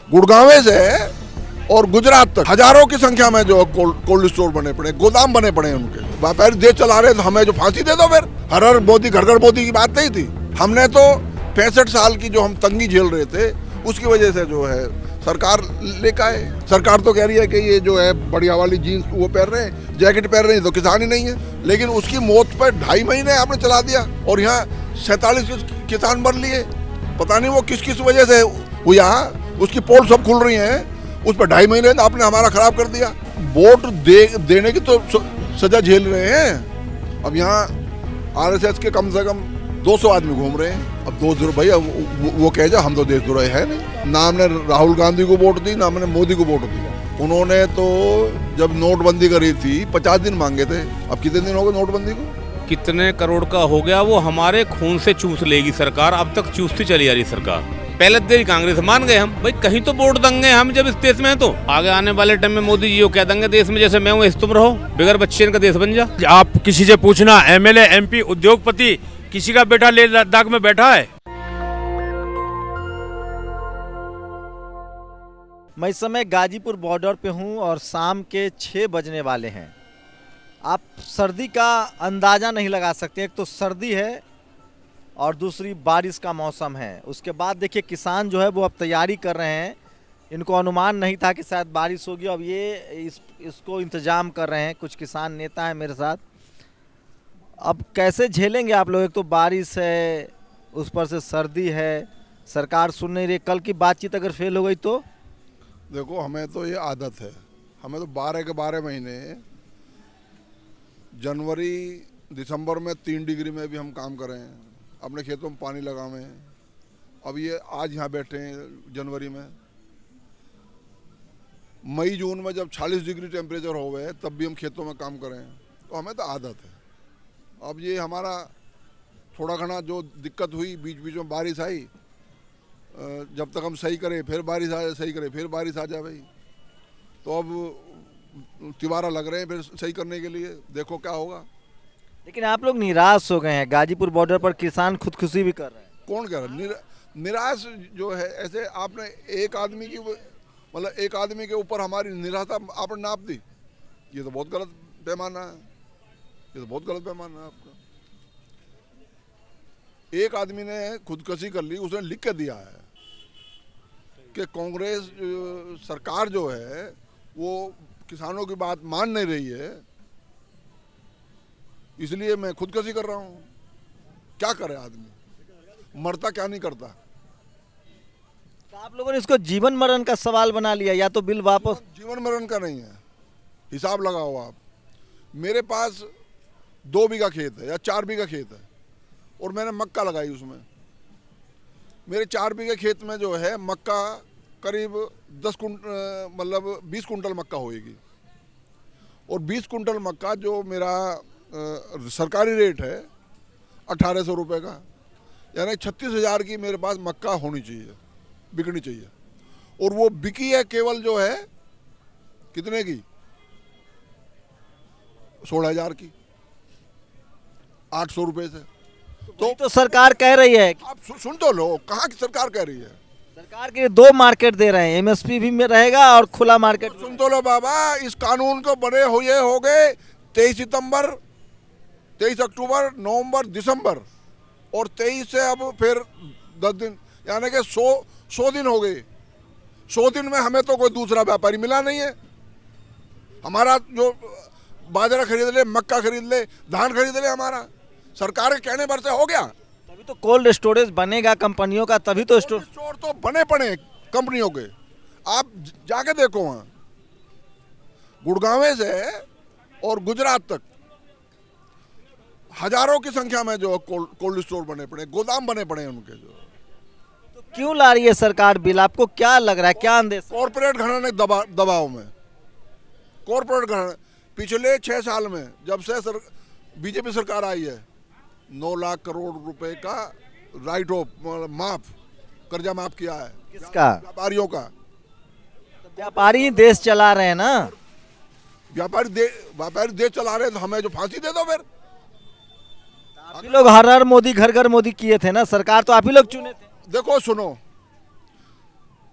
गुड़गांव से और गुजरात तक हजारों की संख्या में जो कोल्ड स्टोर बने पड़े, गोदाम बने पड़े हैं उनके। व्यापारी देश चला रहे तो हमें जो फांसी दे दो फिर। हर मोदी घर घर मोदी की बात नहीं थी। हमने तो 65 साल की जो हम तंगी झेल रहे थे उसकी वजह से जो है सरकार लेकर आए। सरकार तो कह रही है कि ये जो है बढ़िया वाली जीन्स वो पहन रहे हैं, जैकेट पहन रहे हैं, तो किसान ही नहीं है। लेकिन उसकी मौत पर 2.5 महीने आपने चला दिया और यहाँ 47 किसान मर लिए। पता नहीं वो किस किस वजह से हुआ। उसकी पोल सब खुल रही हैं, उस पर 2.5 महीने आपने हमारा खराब कर दिया। वोट देने की तो सजा झेल रहे हैं। अब यहाँ आरएसएस के कम से कम 200 आदमी घूम रहे हैं। अब 200 भैया वो कह जा हम तो देशद्रोही है नहीं। ना हमने राहुल गांधी को वोट दी, ना हमने मोदी को वोट दी। उन्होंने तो जब नोटबंदी करी थी 50 दिन मांगे थे। अब कितने दिन हो गए नोटबंदी को? कितने करोड़ का हो गया वो हमारे खून से चूस लेगी सरकार। अब तक चूसती चली आ रही सरकार। पहले देरी कांग्रेस मान गए हम, भाई कहीं तो वोट देंगे हम जब इस देश में है। तो आगे आने वाले टाइम में मोदी जी को कह देंगे देश में जैसे मैं हूँ ऐसे तुम रहो, बगैर बच्चे का देश बन जा। आप किसी से पूछना एमएलए एमपी उद्योगपति किसी का बेटा ले लद्दाख में बैठा है। मैं इस समय गाजीपुर बॉर्डर पे हूँ और शाम के 6 बजने वाले हैं। आप सर्दी का अंदाज़ा नहीं लगा सकते। एक तो सर्दी है और दूसरी बारिश का मौसम है। उसके बाद देखिए किसान जो है वो अब तैयारी कर रहे हैं। इनको अनुमान नहीं था कि शायद बारिश होगी। अब ये इसको इंतज़ाम कर रहे हैं। कुछ किसान नेता हैं मेरे साथ। अब कैसे झेलेंगे आप लोग? एक तो बारिश है, उस पर से सर्दी है, सरकार सुन नहीं रही। कल की बातचीत अगर फेल हो गई तो? देखो हमें तो ये आदत है। हमें तो 12 के 12 महीने जनवरी दिसंबर में 3 डिग्री में भी हम काम कर रहे हैं। अपने खेतों में पानी लगावे हैं। अब ये आज यहाँ बैठे हैं जनवरी में। मई जून में जब 40 डिग्री टेम्परेचर हो गए तब भी हम खेतों में काम कर रहे हैं। तो हमें तो आदत है। अब ये हमारा थोड़ा घना जो दिक्कत हुई, बीच बीच में बारिश आई, जब तक हम सही करें फिर बारिश आ जाए, सही करें फिर बारिश आ जाए भाई। तो अब तिवारा लग रहे हैं फिर सही करने के लिए, देखो क्या होगा। लेकिन आप लोग निराश हो गए हैं। गाजीपुर बॉर्डर पर किसान खुदकुशी भी कर रहे हैं। कौन कह रहा है निराश? जो है ऐसे आपने एक आदमी की मतलब एक आदमी के ऊपर हमारी निराशा आपने नाप दी। ये तो बहुत गलत पैमाना है। ये तो बहुत गलत पैमाना है आपका। एक आदमी ने खुदकुशी कर ली, उसने लिख के दिया है कि कांग्रेस सरकार जो है वो किसानों की बात मान नहीं रही है, इसलिए मैं खुदकुशी कर रहा हूँ। क्या करे आदमी, मरता क्या नहीं करता। तो आप लोगों ने इसको जीवन मरण का सवाल बना लिया, या तो बिल वापस? जीवन मरण का नहीं है, हिसाब लगाओ आप। मेरे पास 2 बीघा खेत है या 4 बीघा खेत है और मैंने मक्का लगाई उसमें। मेरे 4 बीघे खेत में जो है मक्का करीब 10 कुंटल मतलब 20 कुंटल मक्का होएगी। और 20 कुंटल मक्का जो मेरा सरकारी रेट है 1800 रुपये का, यानी 36,000 की मेरे पास मक्का होनी चाहिए, बिकनी चाहिए। और वो बिकी है केवल जो है कितने की? 16,000 की, 800 रुपये से। तो सरकार कह रही है। आप सुन तो लो, कहाँ की सरकार कह रही है? सरकार के 2 मार्केट दे रहे हैं, एमएसपी भी में रहेगा और खुला मार्केट। सुन तो लो बाबा, इस कानून को बने हुए हो गए 23 सितंबर, 23 अक्टूबर, नवंबर, दिसंबर और 23 से अब फिर 10 दिन, यानी कि 100 दिन हो गए। 100 दिन में हमें तो कोई दूसरा व्यापारी मिला नहीं है। हमारा जो बाजरा खरीद ले, मक्का खरीद ले, धान खरीद ले, हमारा सरकार के कहने पर से हो गया। तभी तो कोल्ड स्टोरेज बनेगा कंपनियों का, तभी तो स्टोर तो बने पड़े कंपनियों के। आप जाके देखो वहाँ गुड़गांव से और गुजरात तक हजारों की संख्या में जो कोल्ड स्टोर बने पड़े, गोदाम बने पड़े उनके। जो तो क्यों ला रही है सरकार बिल? आपको क्या लग रहा है, क्या अंदेश? कॉर्पोरेट घराने दबाव में। कॉर्पोरेट घराने पिछले 6 साल में जब से बीजेपी सरकार आई है 9 लाख करोड़ रुपए का राइट ऑफ माफ, कर्जा माफ किया है। किसका? व्यापारियों का। व्यापारी ही देश चला रहे हैं ना। व्यापारी देश चला रहे हैं तो हमें जो फांसी दे दो फिर। आप ही लोग हर मोदी घर घर मोदी किए थे ना, सरकार तो आप ही लोग चुने थे। देखो सुनो,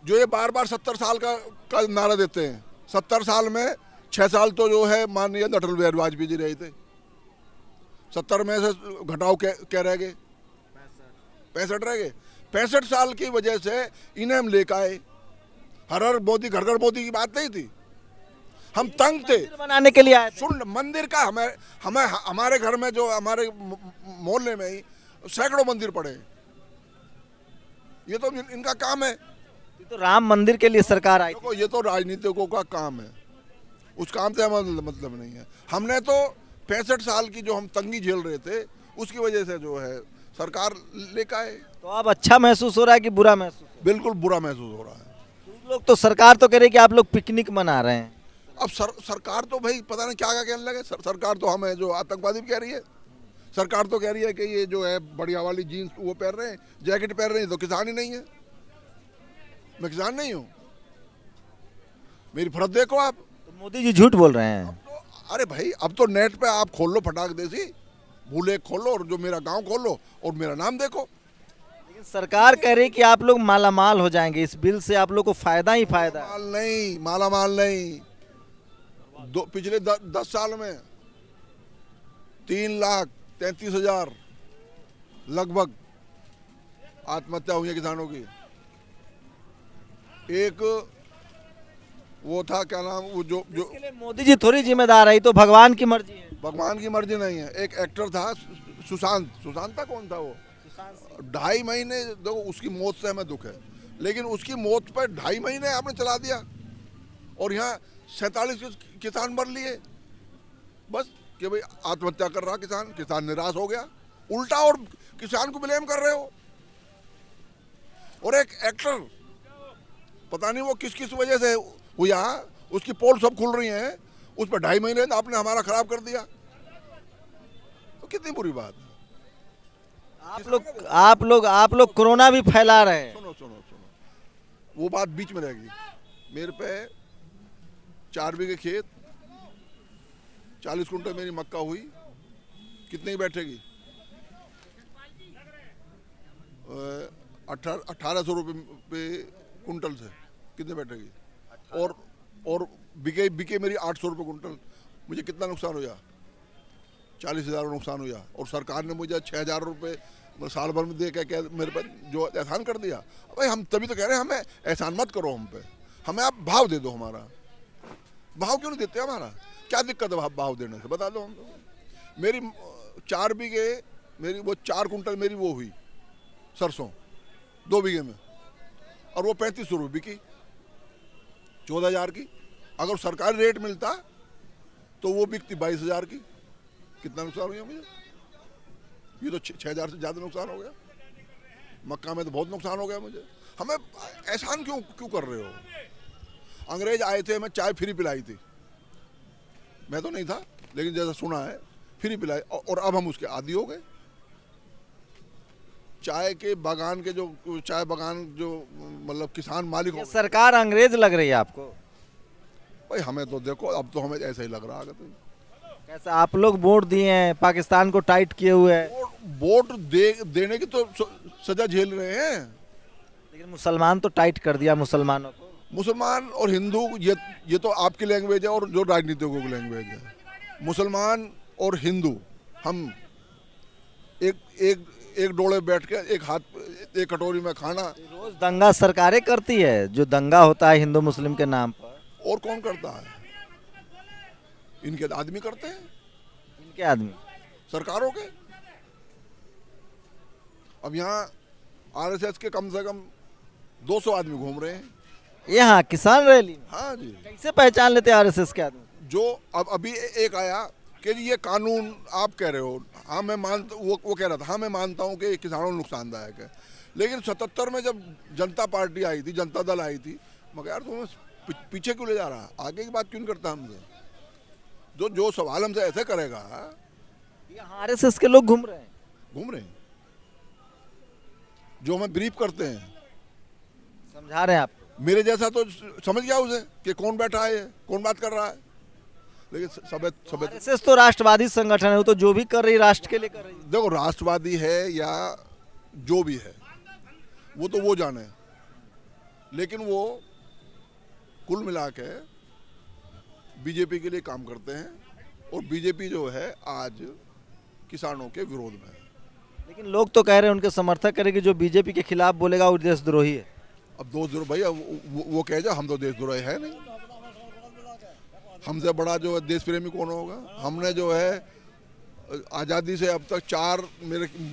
जो ये बार बार 70 साल का नारा देते हैं, 70 साल में 6 साल तो जो है माननीय अटल बिहारी वाजपेयी जी रहे थे, 70 में से घटाओ क्या रह गए, 65 रह गए। 65 साल की वजह से इन्हें हम लेकर आए। हर मोदी घर घर मोदी की बात नहीं थी, हम तंग थे। मंदिर बनाने के लिए आए थे। सुन, मंदिर का हमें हमारे घर में जो हमारे मोहल्ले में ही सैकड़ों मंदिर पड़े हैं, ये तो इनका काम है। ये तो राम मंदिर के लिए सरकार आई थी। देखो, ये तो राजनीतिकों का काम है, उस काम से हमारा मतलब नहीं है। हमने तो 65 साल की जो हम तंगी झेल रहे थे, उसकी वजह से जो है सरकार लेकर आए। तो अब अच्छा महसूस हो रहा है कि बुरा महसूस हो रहा बिल्कुल बुरा महसूस हो रहा है। है? कुछ लोग तो सरकार तो कह रही है कि आप लोग पिकनिक मना रहे हैं। अब सरकार तो भाई पता नहीं क्या कहने लगे। सरकार तो हमें जो आतंकवादी कह रही है, सरकार तो कह रही है कि ये जो है बढ़िया वाली जीन्स वो पहन रहे हैं, जैकेट पहन रहे हैं, तो किसान ही नहीं है। मैं किसान नहीं हूँ, मेरी फर्ज देखो आप। तो मोदी जी झूठ बोल रहे हैं। तो अरे भाई, अब तो नेट पे आप खोल लो फटाक देसी, भूले खोलो और जो मेरा गांव खोलो और मेरा नाम देखो। लेकिन सरकार कह रही है कि आप लोग मालामाल हो जाएंगे, इस बिल से आप लोग को फायदा ही फायदा है। माल नहीं, माला माल नहीं। पिछले 10 साल में 3,33,000 लगभग आत्महत्या हुई है किसानों की। एक वो था, क्या नाम, वो जो इसके लिए मोदी जी थोड़ी जिम्मेदार है, ये तो भगवान की मर्जी है। भगवान की मर्जी नहीं है। एक एक्टर था सुशांत था, कौन था वो, 2.5 महीने, देखो उसकी मौत से हमें दुख है, लेकिन उसकी मौत पर 2.5 महीने आपने चला दिया और यहाँ 47 किसान मर लिए बस कि भाई आत्महत्या कर रहा किसान निराश हो गया, उल्टा और किसान को ब्लेम कर रहे हो। और एक एक्टर, पता नहीं वो किस वजह से हुआ, उसकी पोल सब खुल रही हैं, उस पर 2.5 महीने आपने हमारा खराब कर दिया, तो कितनी बुरी बात है। आप लोग कोरोना भी फैला रहे हैं। सुनो, वो बात बीच में रहेगी। मेरे पे 4 बीघे खेत, 40 कुंटल मेरी मक्का हुई, कितनी बैठेगी? 1800 रुपये कुंटल से कितने बैठेगी? और बिके मेरी 800 रुपये कुंटल। मुझे कितना नुकसान हुआ? 40,000 नुकसान हुआ। और सरकार ने मुझे 6,000 रुपये साल भर में दे के मेरे पर जो एहसान कर दिया। भाई हम तभी तो कह रहे हैं, हमें एहसान मत करो हम पे, हमें आप भाव दे दो। हमारा भाव क्यों नहीं देते? हमारा क्या दिक्कत है भाव देने से, बता दो हम। मेरी 4 बीघे, मेरी वो 4 कुंटल मेरी वो हुई सरसों 2 बीघे में, और वो 3500 रुपये बिकी, 14,000 की। अगर सरकारी रेट मिलता तो वो बिकती 22,000 की। कितना नुकसान हो गया मुझे? ये तो 6,000 से ज़्यादा नुकसान हो गया। मक्का में तो बहुत नुकसान हो गया मुझे। हमें एहसान क्यों कर रहे हो? अंग्रेज आए थे, हमें चाय फ्री पिलाई थी, मैं तो नहीं था, लेकिन जैसा सुना है फ्री पिलाई, और अब हम उसके आदी हो गए। चाय के बागान के चाय बागान जो मतलब किसान मालिक हो, सरकार अंग्रेज लग रही है आपको? भाई हमें तो देखो, अब तो हमें ऐसा ही लग रहा है। कैसा आप लोग वोट दिए हैं, पाकिस्तान को टाइट किए हुए हैं। वोट देने की तो सजा झेल रहे हैं, लेकिन मुसलमान तो टाइट कर दिया मुसलमानों को। मुसलमान और हिंदू, ये तो आपकी लैंग्वेज है और जो राजनीतिकों की लैंग्वेज है। मुसलमान और हिंदू हम एक डोले बैठ के एक हाथ एक कटोरी में खाना। रोज दंगा सरकारें करती है, जो दंगा होता है हिंदू मुस्लिम के नाम पर। और कौन करता है? इनके आदमी करते हैं। इनके आदमी सरकारों के। अब यहाँ आरएसएस के कम से कम 200 आदमी घूम रहे हैं यहाँ किसान रैली में। हाँ जी। कैसे पहचान लेते हैं आरएसएस के आदमी? जो अब अभी एक आया कि ये कानून आप कह रहे हो, हाँ मैं मानता, वो कह रहा था, हाँ मैं मानता हूँ कि किसानों को नुकसानदायक है, लेकिन 77 में जब जनता पार्टी आई थी, जनता दल आई थी, मगर यार तुम्हें पीछे क्यों ले जा रहा? आगे की बात क्यों नहीं करता हमसे? जो सवाल हमसे ऐसे करेगा। यहाँ आरएसएस के लोग घूम रहे हैं, जो हमें ब्रीफ करते हैं, समझा रहे हैं आप। मेरे जैसा तो समझ गया उसे कि कौन बैठा है, कौन बात कर रहा है, लेकिन सब आरएसएस तो राष्ट्रवादी संगठन है, वो तो जो भी कर रही राष्ट्र के लिए कर रही है। देखो, राष्ट्रवादी है या जो भी है, वो तो वो जाने, लेकिन वो कुल मिला के बीजेपी के लिए काम करते हैं और बीजेपी जो है आज किसानों के विरोध में है। लेकिन लोग तो कह रहे हैं उनके समर्थक करें कि जो बीजेपी के खिलाफ बोलेगा वो देशद्रोही है। अब देशद्रोह भैया वो कह जाए, हम तो देशद्रोही है नहीं। हमसे बड़ा जो है देश प्रेमी कौन होगा। हमने जो है आज़ादी से अब तक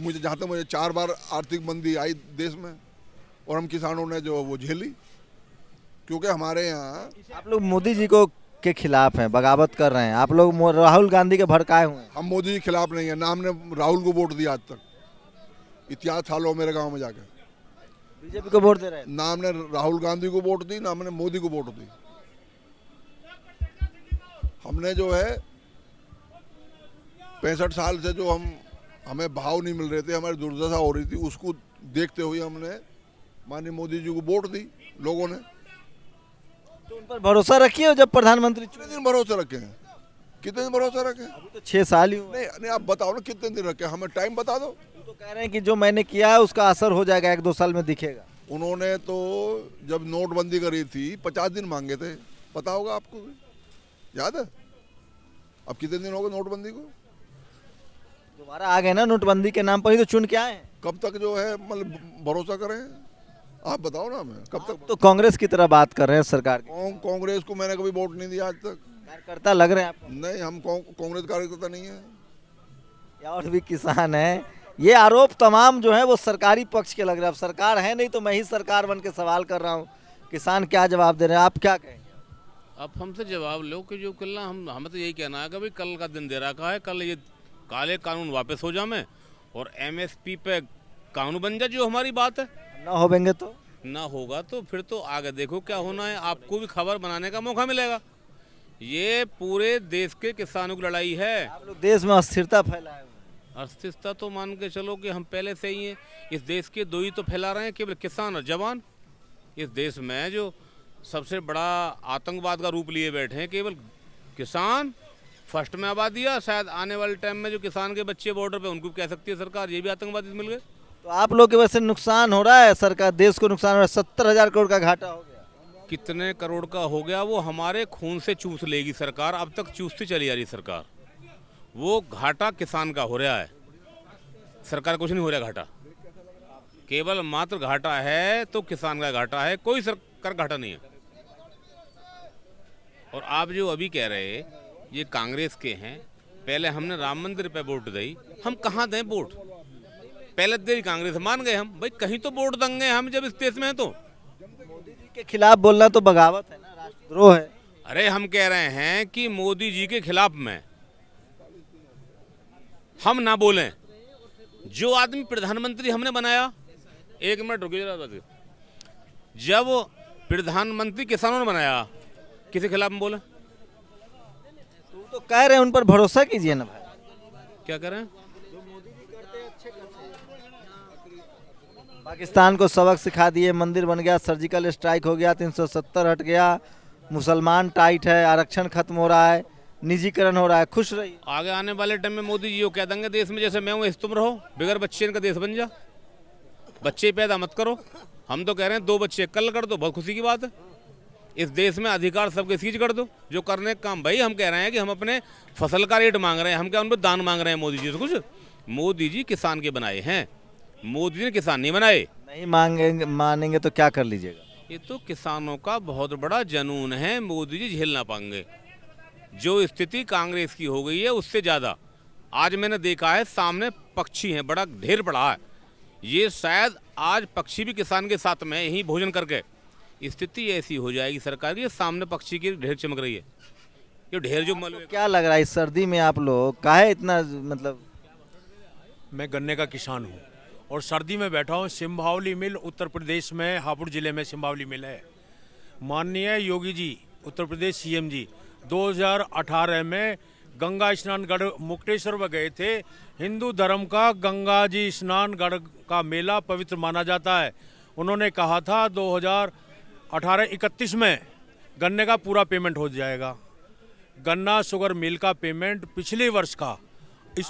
मुझे जहाँ तक मुझे 4 बार आर्थिक मंदी आई देश में और हम किसानों ने जो वो झेली, क्योंकि हमारे यहाँ आप लोग मोदी जी को के खिलाफ हैं, बगावत कर रहे हैं। आप लोग राहुल गांधी के भड़काए हुए हैं। हम मोदी के खिलाफ नहीं है, ना हमने राहुल को वोट दिया आज तक। इतिहास थालो मेरे गांव में जाकर बीजेपी को वोट दे रहे हैं। ना हमने राहुल गांधी को वोट दी, ना हमने मोदी को वोट दी। हमने जो है 65 साल से जो हमें भाव नहीं मिल रहे थे, हमारी दुर्दशा हो रही थी, उसको देखते हुए हमने माननीय मोदी जी को वोट दी लोगों ने। तो उन पर भरोसा रखिए जब प्रधानमंत्री कितने दिन भरोसा रखे हैं? कितने दिन भरोसा रखे? अभी तो 6 साल ही हुए। नहीं आप बताओ ना कितने दिन रखे, हमें टाइम बता दो। वो तो कह रहे हैं कि जो मैंने किया है उसका असर हो जाएगा, 1-2 साल में दिखेगा। उन्होंने तो जब नोटबंदी करी थी 50 दिन मांगे थे, पता होगा आपको, याद है? अब कितने दिन हो गए नोटबंदी को? दोबारा आ गए ना नोटबंदी के नाम पर ही तो चुन के आए हैं। कब तक जो है मतलब भरोसा करें? आप बताओ ना हमें कब तक। तो कांग्रेस की तरह बात कर रहे हैं सरकार की। कांग्रेस को मैंने कभी वोट नहीं दिया आज तक। कार्यकर्ता लग रहे हैं आपको? नहीं, हम कांग्रेस कार्यकर्ता नहीं है। या और भी किसान हैं। ये आरोप तमाम जो है वो सरकारी पक्ष के लग रहे हैं। अब सरकार है नहीं तो मैं ही सरकार बन के सवाल कर रहा हूँ। किसान क्या जवाब दे रहे हैं, आप क्या कहेंगे? अब हमसे जवाब लो कि जो कल हमें तो यही कहना है कि भाई कल का दिन दे रखा है, कल ये काले कानून वापस हो जाए और MSP पे कानून बन जाए, जो हमारी बात है। ना होंगे तो ना होगा तो फिर तो आगे देखो क्या होना है, आपको भी खबर बनाने का मौका मिलेगा। ये पूरे देश के किसानों की लड़ाई है। आप लोग देश में अस्थिरता फैलाए हुए हैं। अस्थिरता तो मान के चलो कि हम पहले से ही हैं। इस देश के 2 ही तो फैला रहे हैं, केवल किसान और जवान। इस देश में जो सबसे बड़ा आतंकवाद का रूप लिए बैठे हैं केवल किसान। फर्स्ट में आबादी है, शायद आने वाले टाइम में जो किसान के बच्चे बॉर्डर पे उनको कह सकती है सरकार ये भी आतंकवादी मिल गए। तो आप लोग के वैसे नुकसान हो रहा है, सरकार देश को नुकसान हो रहा है। 70,000 करोड़ का घाटा हो गया। कितने करोड़ का हो गया वो हमारे खून से चूस लेगी सरकार। अब तक चूसती चली आ रही सरकार। वो घाटा किसान का हो रहा है, सरकार कुछ नहीं हो रहा घाटा। केवल मात्र घाटा है तो किसान का घाटा है, कोई सरकार घाटा नहीं है। और आप जो अभी कह रहे ये कांग्रेस के हैं, पहले हमने राम मंदिर पे वोट दी, हम कहाँ दें वोट? पहले देर कांग्रेस मान गए हम, भाई कहीं तो वोट देंगे हम जब इस देश में है तो। मोदी जी के खिलाफ बोलना तो बगावत है ना, राष्ट्रद्रोह है। अरे हम कह रहे हैं कि मोदी जी के खिलाफ में हम ना बोलें। जो आदमी प्रधानमंत्री हमने बनाया, 1 मिनट रुकिए जरा बात। जब प्रधानमंत्री किसानों ने बनाया, किसी खिलाफ में बोले? तो कह रहे हैं उन पर भरोसा कीजिए ना भाई। क्या करें? पाकिस्तान को सबक सिखा दिए, मंदिर बन गया, सर्जिकल स्ट्राइक हो गया, 370 हट गया, मुसलमान टाइट है, आरक्षण खत्म हो रहा है, निजीकरण हो रहा है। खुश रहिए। आगे आने वाले टाइम में मोदी जी को कह देंगे देश में जैसे मैं हूँ ऐसे तुम रहो, बगैर बच्चे इनका देश बन जा, बच्चे पैदा मत करो। हम तो कह रहे हैं 2 बच्चे कल कर दो, बहुत खुशी की बात है। इस देश में अधिकार सबके सीज कर दो, जो करने का काम। भाई हम कह रहे हैं कि हम अपने फसल का रेट मांग रहे हैं, हम क्या उन पर दान मांग रहे हैं मोदी जी से कुछ? मोदी जी किसान के बनाए हैं, मोदी जी ने किसान नहीं बनाए। नहीं मानेंगे तो क्या कर लीजिएगा? ये तो किसानों का बहुत बड़ा जुनून है, मोदी जी झेल ना पाएंगे। जो स्थिति कांग्रेस की हो गई है उससे ज़्यादा आज मैंने देखा है, सामने पक्षी हैं, बड़ा ढेर पड़ा है। ये शायद आज पक्षी भी किसान के साथ में यहीं भोजन करके स्थिति ऐसी हो जाएगी सरकार की, सामने पक्षी की ढेर चमक रही है। ये ढेर जो क्या लग रहा है इस सर्दी में आप लोग काहे इतना मतलब? मैं गन्ने का किसान हूँ और सर्दी में बैठा हूँ। सिंभावली मिल उत्तर प्रदेश में, हापुड़ जिले में सिंभावली मिल है। माननीय योगी जी, उत्तर प्रदेश CM जी 2018 में गंगा स्नान गढ़ मुक्तेश्वर में गए थे। हिंदू धर्म का गंगा जी स्नान गढ़ का मेला पवित्र माना जाता है। उन्होंने कहा था 2018-31 में गन्ने का पूरा पेमेंट हो जाएगा। गन्ना शुगर मिल का पेमेंट पिछले वर्ष का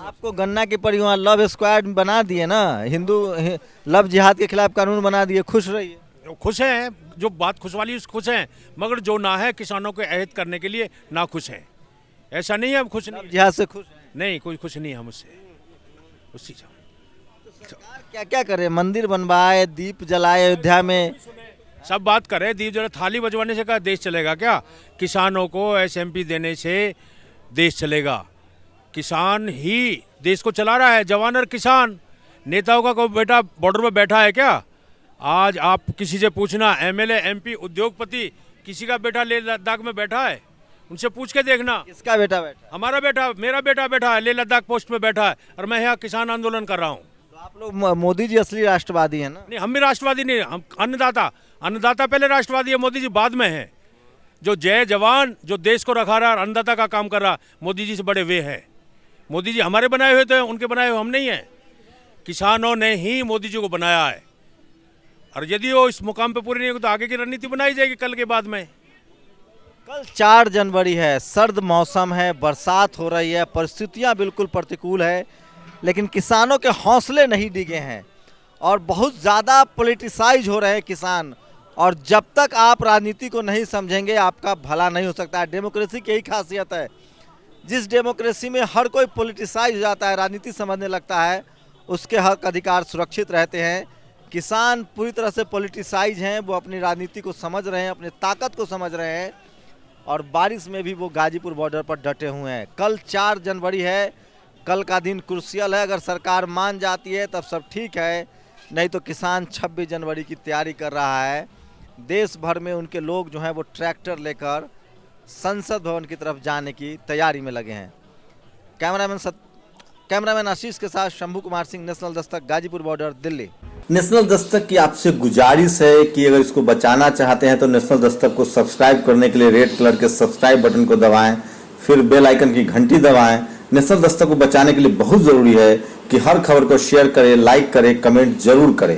आपको गन्ना के परिवार लव स्क्वाड बना दिए ना, हिंदू लव जिहाद के खिलाफ कानून बना दिए, खुश रहिए। खुश हैं, जो बात खुश वाली उस खुश हैं, मगर जो ना है किसानों को अहित करने के लिए ना खुश हैं। ऐसा नहीं है हम खुश नहीं, जिहाद से खुश हैं। नहीं कोई खुश नहीं हम उससे, उस चीज़ सरकार क्या क्या करे, मंदिर बनवाए, दीप जलाए अयोध्या में, सब बात करें। दीप जला थाली बजवाने से क्या देश चलेगा क्या? किसानों को एसएमपी देने से देश चलेगा। किसान ही देश को चला रहा है, जवान और किसान। नेताओं का कोई बेटा बॉर्डर पर बैठा है क्या? आज आप किसी से पूछना, एमएलए एमपी उद्योगपति किसी का बेटा लेह लद्दाख में बैठा है, उनसे पूछ के देखना। किसका बेटा बैठा? हमारा बेटा, मेरा बेटा बैठा है, लेह लद्दाख पोस्ट पे बैठा है, और मैं यहाँ किसान आंदोलन कर रहा हूँ। तो आप लोग मोदी जी असली राष्ट्रवादी हैं ना? नहीं, हम भी राष्ट्रवादी नहीं, हम अन्नदाता पहले राष्ट्रवादी है, मोदी जी बाद में है। जो जय जवान, जो देश को रखा रहा, अन्नदाता का काम कर रहा, मोदी जी से बड़े वे हैं। मोदी जी हमारे बनाए हुए थे, उनके बनाए हुए हम नहीं हैं। किसानों ने ही मोदी जी को बनाया है, और यदि वो इस मुकाम पे पूरी नहीं होगी तो आगे की रणनीति बनाई जाएगी कल के बाद में। कल 4 जनवरी है, सर्द मौसम है, बरसात हो रही है, परिस्थितियां बिल्कुल प्रतिकूल है, लेकिन किसानों के हौसले नहीं डिगे हैं और बहुत ज़्यादा पॉलिटिसाइज हो रहे हैं किसान। और जब तक आप राजनीति को नहीं समझेंगे आपका भला नहीं हो सकता है। डेमोक्रेसी की यही खासियत है, जिस डेमोक्रेसी में हर कोई पॉलिटिसाइज हो जाता है, राजनीति समझने लगता है, उसके हक अधिकार सुरक्षित रहते हैं। किसान पूरी तरह से पॉलिटिसाइज हैं, वो अपनी राजनीति को समझ रहे हैं, अपनी ताकत को समझ रहे हैं, और बारिश में भी वो गाजीपुर बॉर्डर पर डटे हुए हैं। कल 4 जनवरी है, कल का दिन क्रूशियल है। अगर सरकार मान जाती है तब सब ठीक है, नहीं तो किसान 26 जनवरी की तैयारी कर रहा है। देश भर में उनके लोग जो हैं वो ट्रैक्टर लेकर संसद भवन की तरफ जाने की तैयारी में लगे हैं। कैमरामैन आशीष के साथ Shambhu Kumar Singh, national Dastak, Ghazipur border, Delhi. National Dastak की आपसे गुजारिश है कि अगर इसको बचाना चाहते हैं तो नेशनल दस्तक को सब्सक्राइब करने के लिए रेड कलर के सब्सक्राइब बटन को दबाएं, फिर बेल आइकन की घंटी दबाएं। नेशनल दस्तक को बचाने के लिए बहुत जरूरी है कि हर खबर को शेयर करें, लाइक करें, कमेंट जरूर करें।